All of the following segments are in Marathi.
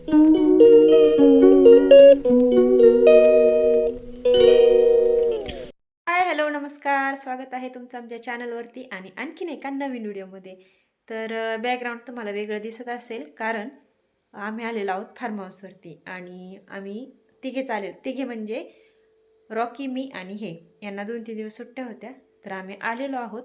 हाय, हॅलो, नमस्कार. स्वागत आहे तुमचं आमच्या चॅनलवरती आणि आणखीन एका नवीन व्हिडिओमध्ये. तर बॅकग्राऊंड तुम्हाला वेगळं दिसत असेल, कारण आम्ही आलेलो आहोत फार्म हाऊसवरती आणि आम्ही तिघे म्हणजे रॉकी, मी आणि हे यांना 2-3 दिवस सुट्ट्या होत्या. तर आम्ही आलेलो आहोत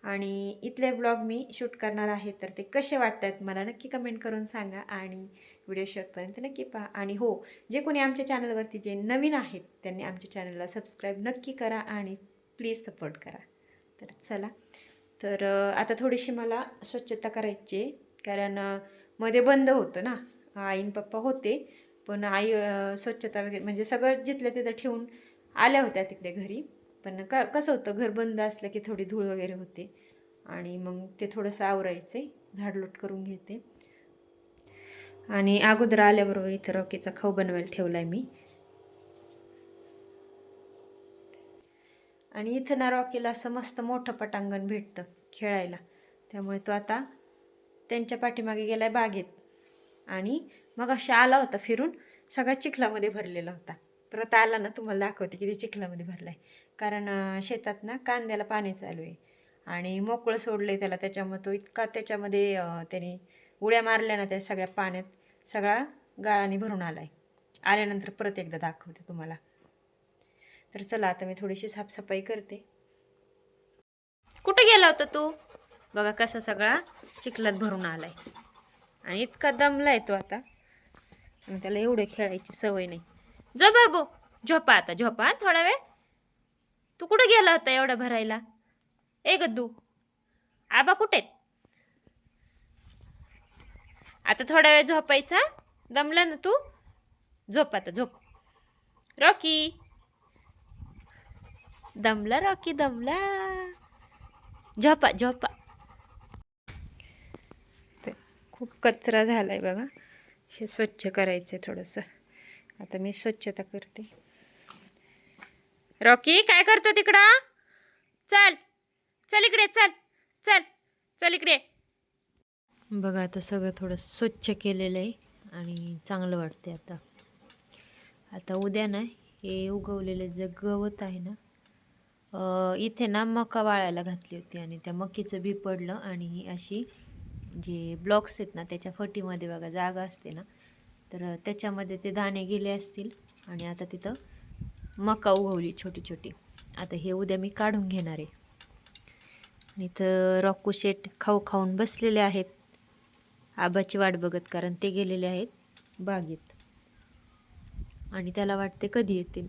आणि इथले ब्लॉग मी शूट करणार आहे. तर ते कसे वाटत आहेत मला नक्की कमेंट करून सांगा आणि व्हिडिओ शेवटपर्यंत नक्की पहा. आणि हो, जे कोणी आमच्या चॅनलवरती जे नवीन आहेत त्यांनी आमच्या चॅनलला सबस्क्राईब नक्की करा आणि प्लीज सपोर्ट करा. तर चला, तर आता थोडीशी मला स्वच्छता करायची आहे, कारण मध्ये बंद होतं ना. आई पप्पा होते, पण आई स्वच्छता वगैरे म्हणजे सगळं जिथलं तिथं ठेवून आल्या होत्या तिकडे घरी. पण कसं होतं, घर बंद असलं की थोडी धूळ वगैरे होते आणि मग ते थोडंसं आवरायचं आहे, झाडलोट करून घेते. आणि अगोदर आल्याबरोबर इथं रॉकीचा खाऊ बनवायला ठेवला आहे मी. आणि इथं ना रॉकीला असं मस्त मोठं पटांगण भेटतं खेळायला, त्यामुळे तो आता त्यांच्या पाठीमागे गेलाय बागेत. आणि मग अशा आला होता फिरून, सगळा चिखलामध्ये भरलेला होता. परत आला ना तुम्हाला दाखवते किती चिखलामध्ये भरलाय, कारण शेतात ना कांद्याला पाणी चालू आहे आणि मोकळं सोडलंय त्याला, त्याच्यामुळे तो इतका त्याच्यामध्ये त्याने उड्या मारल्या ना त्या सगळ्या पाण्यात, सगळा गाळाने भरून आलाय. आल्यानंतर परत एकदा दाखवते तुम्हाला. तर चला, आता मी थोडीशी साफसफाई करते. कुठे गेला होता तू? बघा कसा सगळा चिखलात भरून आलाय आणि इतका दमलाय तो आता. आणि त्याला एवढे खेळायची सवय नाही. जो बाबू, झोपा आता, झोपा थोडा वेळ. तू कुठे गेला होता एवढा भरायला? ए गद्दू, आबा कुठे? आता थोडा वेळ झोपायचा, दमला ना तू. झोप आता, झोप. रॉकी दमला, रॉकी दमला. झोपा झोपा. खूप कचरा झालाय बघा, हे स्वच्छ करायचंय थोडंसं. आता मी स्वच्छता करते. रॉकी काय करतो तिकडं? चल चल इकडे, चल चल चल इकडे. बघा आता सगळं थोडं स्वच्छ केलेलं आहे आणि चांगलं वाटते आता. आता उद्या ना हे उगवलेले जे गवत आहे ना, इथे ना मका वाळायला घातली होती आणि त्या मकीचं बी पडलं आणि ही अशी जे ब्लॉक्स आहेत ना त्याच्या फटीमध्ये बघा जागा असते ना, तर त्याच्यामध्ये ते दाणे गेले असतील आणि आता तिथं मका उगवली छोटी छोटी. आता हे उद्या मी काढून घेणार आहे. इथं रॉकू शेट खाऊ खाऊन बसलेले आहेत, आबाची वाट बघत, कारण ते गेलेले आहेत बागेत आणि त्याला वाटते कधी येतील.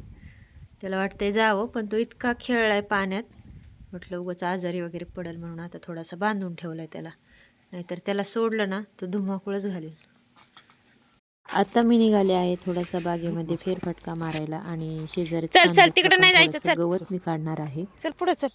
त्याला वाटते जावं, पण तो इतका खेळलाय पाण्यात, म्हटलं उगाच आजारी वगैरे पडेल म्हणून आता थोडासा बांधून ठेवलाय त्याला, नाहीतर त्याला सोडलं ना तो धुमाकूळच घालेल. आता मी निघाले आहे थोडासा बागेमध्ये फेरफटका मारायला आणि शेजारी चल चल तिकडे नाही जायचं, चल गवत मी काढणार आहे. चल पुढे चल.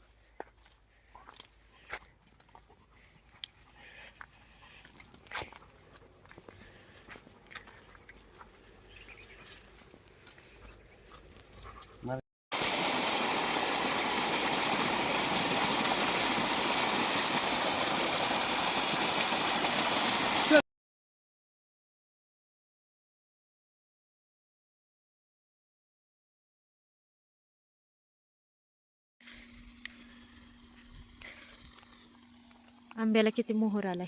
आंब्याला किती मोहर आलाय.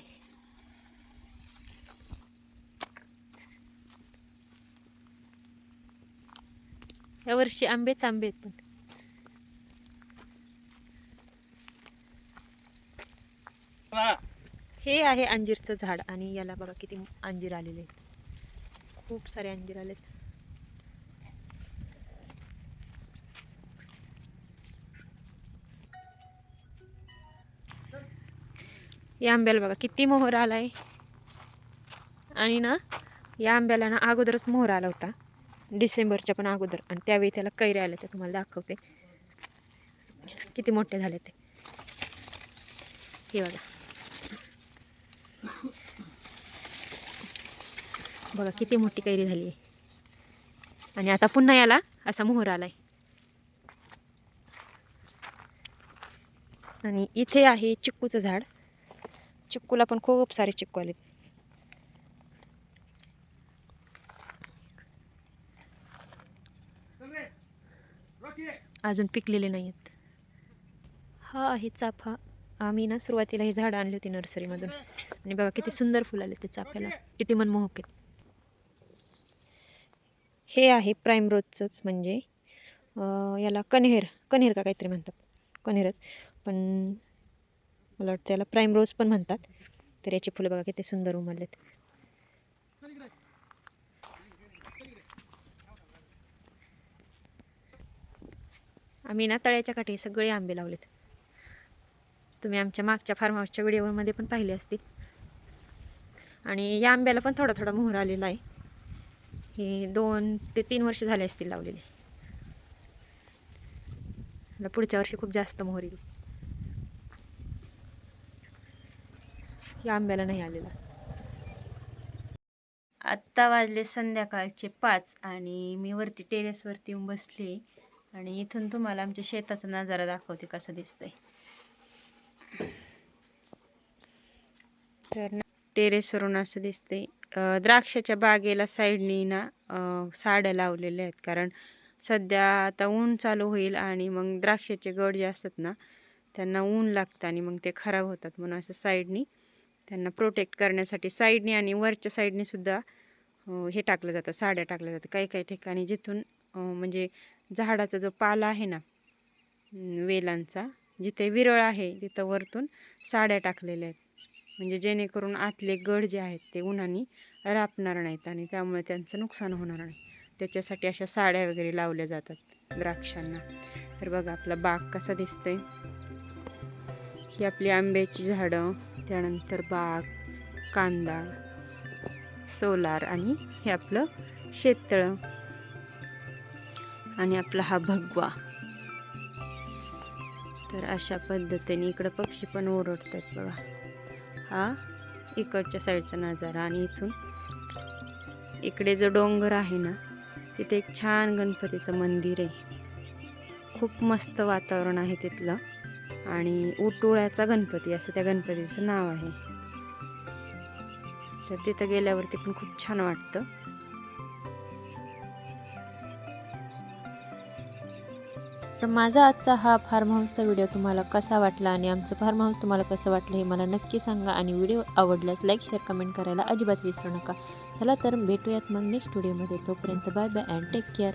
या वर्षी आंबेच आंबे आहेत. पण हे आहे अंजीरचं झाड आणि याला बघा किती अंजीर आलेले आहेत, खूप सारे अंजीर आलेत. या आंब्याला बघा किती मोहर आलाय. आणि ना या आंब्याला ना अगोदरच मोहर आला होता, डिसेंबरच्या पण अगोदर, आणि त्यावेळी त्याला कैऱ्या आल्या. ते तुम्हाला दाखवते किती मोठे झाले ते. हे बघा, बघा किती मोठी कैरी झाली आहे. आणि आता पुन्हा याला असा मोहर आलाय. आणि इथे आहे चिक्कूचं झाड. चिक्कूला पण खूप सारे चिक्कू आलेत. अजून पिकलेले नाही आहेत. हा आहे चाफा. आम्ही ना सुरुवातीला ही झाडं आणली होती नर्सरीमधून आणि बघा किती सुंदर फुल आले ते चाफ्याला, किती मनमोहक आहे. हे आहे प्राईम रोजचंच, म्हणजे याला कण्हेर का काहीतरी म्हणतात, कण्हेरच, पण मला वाटतं याला प्राईम रोज पण म्हणतात. तर याची फुलं बघा किती सुंदर उमललेत. आम्ही ना तळ्याच्या काठी सगळे आंबे लावलेत. तुम्ही आमच्या मागच्या फार्म हाऊसच्या व्हिडिओमध्ये पण पाहिले असतील. आणि या आंब्याला पण थोडा थोडा मोहर आलेला आहे. हे 2 ते 3 वर्ष झाले असतील लावलेले. पुढच्या वर्षी खूप जास्त मोहर येईल. या आंब्याला नाही आलेला. आत्ता वाजले संध्याकाळचे 5 आणि मी वरती टेरेसवरती येऊन बसले आणि इथून तुम्हाला आमच्या शेताचा नजारा दाखवते कसा दिसतोय. तर टेरेसवरून असं दिसतंय. द्राक्षाच्या बागेला साईडनी ना साड्या लावलेल्या आहेत, कारण सध्या आता ऊन चालू होईल आणि मग द्राक्षाचे गड जे असतात ना त्यांना ऊन लागतं आणि मग ते खराब होतात, म्हणून असं साईडनी त्यांना प्रोटेक्ट करण्यासाठी साईडनी आणि वरच्या साईडनी सुद्धा हे टाकलं जातं, साड्या टाकल्या जातं. काही काही ठिकाणी जिथून म्हणजे झाडाचा जो पाला आहे ना वेलांचा, जिथे विरळ आहे तिथं वरतून साड्या टाकलेल्या आहेत, म्हणजे जेणेकरून आतले गड जे आहेत ते उन्हाने रापणार नाहीत आणि त्यामुळे त्यांचं नुकसान होणार नाही. त्याच्यासाठी अशा साड्या वगैरे लावल्या जातात द्राक्षांना. तर बघा आपला बाग कसा दिसतोय. ही आपली आंब्याची झाडं, त्यानंतर बाग, कांदा, सोलार आणि हे आपलं शेततळं आणि आपला हा भगवा. तर अशा पद्धतीने इकडं पक्षी पण ओरडतात बघा. हा इकडच्या साईडचा नजारा आणि इथून इकडे जो डोंगर आहे ना तिथे एक छान गणपतीचं मंदिर आहे. खूप मस्त वातावरण आहे तिथलं आणि उटोळ्याचा गणपती असं त्या गणपतीचं नाव आहे. तर तिथं गेल्यावरती पण खूप छान वाटतं. तर माझा आजचा हा फार्म हाऊसचा व्हिडिओ तुम्हाला कसा वाटला आणि आमचं फार्म हाऊस तुम्हाला कसं वाटलं हे मला नक्की सांगा आणि व्हिडिओ आवडल्यास लाईक शेअर कमेंट करायला अजिबात विसरू नका. चला तर भेटूयात मग नेक्स्ट व्हिडिओमध्ये. तोपर्यंत bye bye and take care.